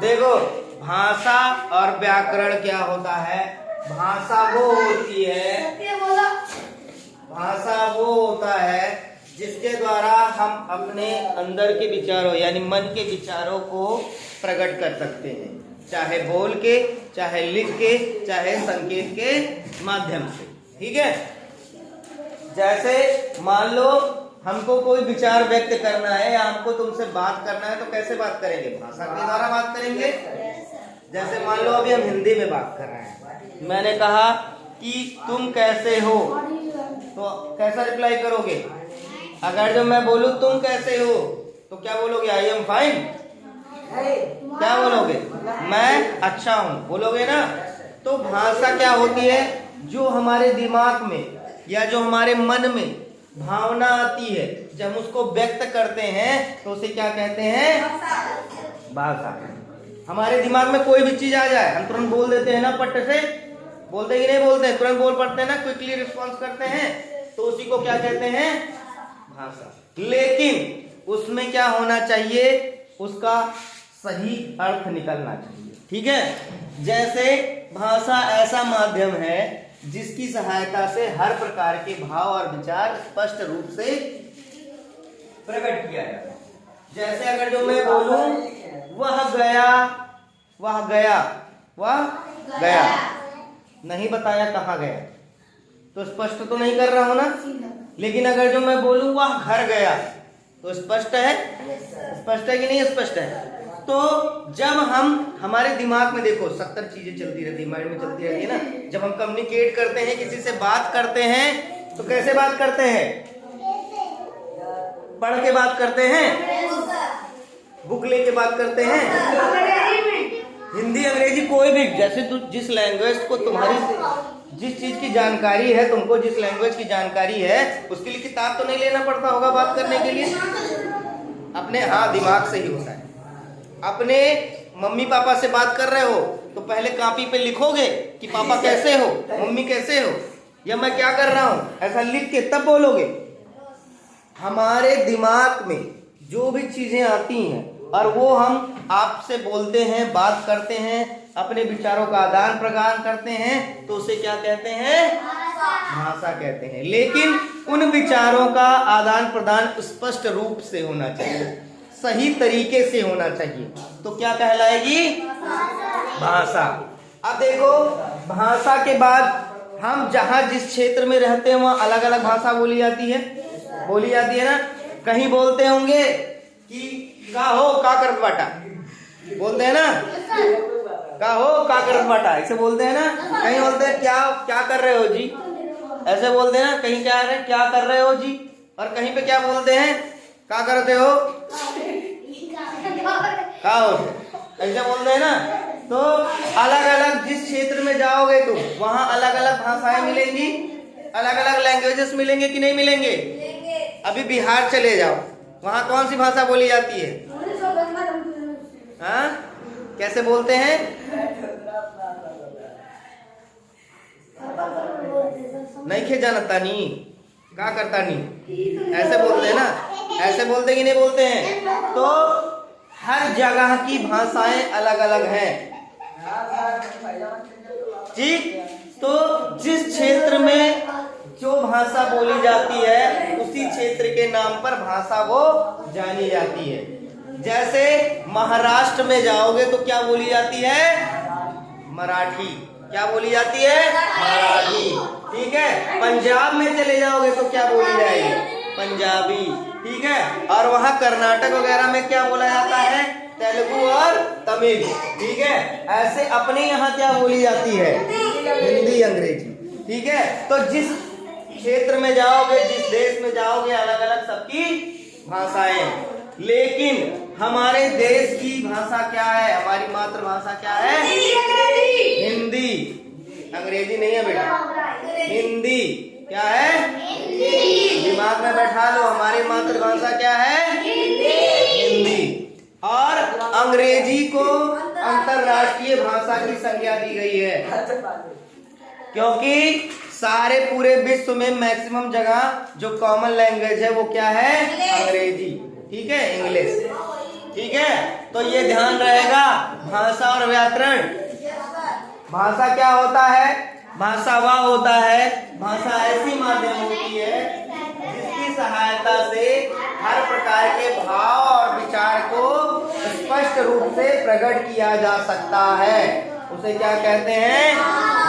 देखो, भाषा और व्याकरण क्या होता है? भाषा वो होती है, भाषा वो होता है जिसके द्वारा हम अपने अंदर के विचारों यानी मन के विचारों को प्रकट कर सकते हैं, चाहे बोल के, चाहे लिख के, चाहे संकेत के माध्यम से। ठीक है, जैसे मान लो हमको कोई विचार व्यक्त करना है या हमको तुमसे बात करना है, तो कैसे बात करेंगे? भाषा के द्वारा बात करेंगे। जैसे मान लो अभी हम हिंदी में बात कर रहे हैं, मैंने कहा कि तुम कैसे हो, तो कैसा रिप्लाई करोगे? अगर जो मैं बोलूं तुम कैसे हो, तो क्या बोलोगे? I am fine. क्या बोलोगे? मैं अच्छा हूं, बोलोगे ना। तो भाषा क्या होती है? जो हमारे दिमाग में या जो हमारे मन में भावना आती है, जब हम उसको व्यक्त करते हैं तो उसे क्या कहते हैं? भाषा। हमारे दिमाग में कोई भी चीज आ जाए, हम तुरंत बोल देते हैं ना, पट से बोलते ही नहीं बोलते हैं, तुरंत बोल पड़ते हैं ना, क्विकली रिस्पॉन्स करते हैं, तो उसी को क्या कहते हैं? भाषा। लेकिन उसमें क्या होना चाहिए? उसका सही अर्थ निकलना चाहिए। ठीक है, जैसे भाषा ऐसा माध्यम है जिसकी सहायता से हर प्रकार के भाव और विचार स्पष्ट रूप से प्रकट किया जाता है। जैसे अगर जो मैं बोलूं वह गया, वह गया, वह गया, नहीं बताया कहाँ गया, तो स्पष्ट तो नहीं कर रहा हूं ना। लेकिन अगर जो मैं बोलूं वह घर गया, तो स्पष्ट है? स्पष्ट है कि नहीं स्पष्ट है? तो जब हम हमारे दिमाग में देखो 70 चीजें चलती रहती है, माइंड में चलती रहती है ना। जब हम कम्युनिकेट करते हैं, किसी से बात करते हैं, तो कैसे बात करते हैं? पढ़ के बात करते हैं, बुक लेके बात करते हैं, हिंदी अंग्रेजी कोई भी, जैसे जिस लैंग्वेज को तुम्हारी जिस चीज की जानकारी है, तुमको जिस लैंग्वेज की जानकारी है, उसके लिए किताब तो नहीं लेना पड़ता होगा बात करने के लिए। अपने हाँ दिमाग से ही होता है। अपने मम्मी पापा से बात कर रहे हो तो पहले कॉपी पे लिखोगे कि पापा कैसे हो, मम्मी कैसे हो, या मैं क्या कर रहा हूं, ऐसा लिख के तब बोलोगे। हमारे दिमाग में जो भी चीजें आती हैं और वो हम आपसे बोलते हैं, बात करते हैं, अपने विचारों का आदान प्रदान करते हैं, तो उसे क्या कहते हैं? भाषा कहते हैं। लेकिन उन विचारों का आदान प्रदान स्पष्ट रूप से होना चाहिए, सही तरीके से होना चाहिए, तो क्या कहलाएगी? भाषा। अब देखो, भाषा के बाद हम जहां जिस क्षेत्र में रहते हैं वहां अलग अलग भाषा बोली जाती है ना। कहीं बोलते होंगे कि का हो का करत बाटा, बोलते हैं ना, का हो का करत बाटा, ऐसे बोलते हैं ना। कहीं बोलते हैं क्या कर रहे हो जी, ऐसे बोलते हैं ना। कहीं क्या कर रहे हो जी, और कहीं पे क्या बोलते हैं? क्या करते हो, का हो, ऐसे बोलते हैं ना। तो अलग अलग जिस क्षेत्र में जाओगे तुम, वहां अलग अलग भाषाएं मिलेंगी, अलग अलग लैंग्वेजेस मिलेंगे कि नहीं मिलेंगे? अभी बिहार चले जाओ, वहां कौन सी भाषा बोली जाती है? हाँ, कैसे बोलते हैं? नहीं खे जानता नी, क्या करता नी, ऐसे बोलते हैं ना। ऐसे बोलते कि नहीं बोलते हैं? तो हर जगह की भाषाएं अलग अलग हैं। ठीक, तो जिस क्षेत्र में जो भाषा बोली जाती है उसी क्षेत्र के नाम पर भाषा वो जानी जाती है। जैसे महाराष्ट्र में जाओगे तो क्या बोली जाती है? मराठी। क्या बोली जाती है? मराठी। ठीक है, पंजाब में चले जाओगे तो क्या बोली जाएगी? पंजाबी। ठीक है, और वहां कर्नाटक वगैरह में क्या बोला जाता है? तेलुगु और तमिल। ठीक है, ऐसे अपने यहाँ क्या बोली जाती है? हिंदी अंग्रेजी। ठीक है, तो जिस क्षेत्र में जाओगे, जिस देश में जाओगे, अलग अलग सबकी भाषाएं। लेकिन हमारे देश की भाषा क्या है? हमारी मातृभाषा क्या है? हिंदी। अंग्रेजी नहीं है बेटा, हिंदी। क्या है? दिमाग में बैठा लो, हमारी मातृभाषा क्या है? हिंदी। और अंग्रेजी को अंतरराष्ट्रीय भाषा की संज्ञा दी गई है, क्योंकि सारे पूरे विश्व में मैक्सिमम जगह जो कॉमन लैंग्वेज है वो क्या है? अंग्रेजी। ठीक है, इंग्लिश। ठीक है, तो ये ध्यान रहेगा। भाषा और व्याकरण, भाषा क्या होता है? भाषा वह होता है, भाषा ऐसी माध्यम होती है जिसकी सहायता से हर प्रकार के भाव और विचार को स्पष्ट रूप से प्रकट किया जा सकता है। उसे क्या कहते हैं?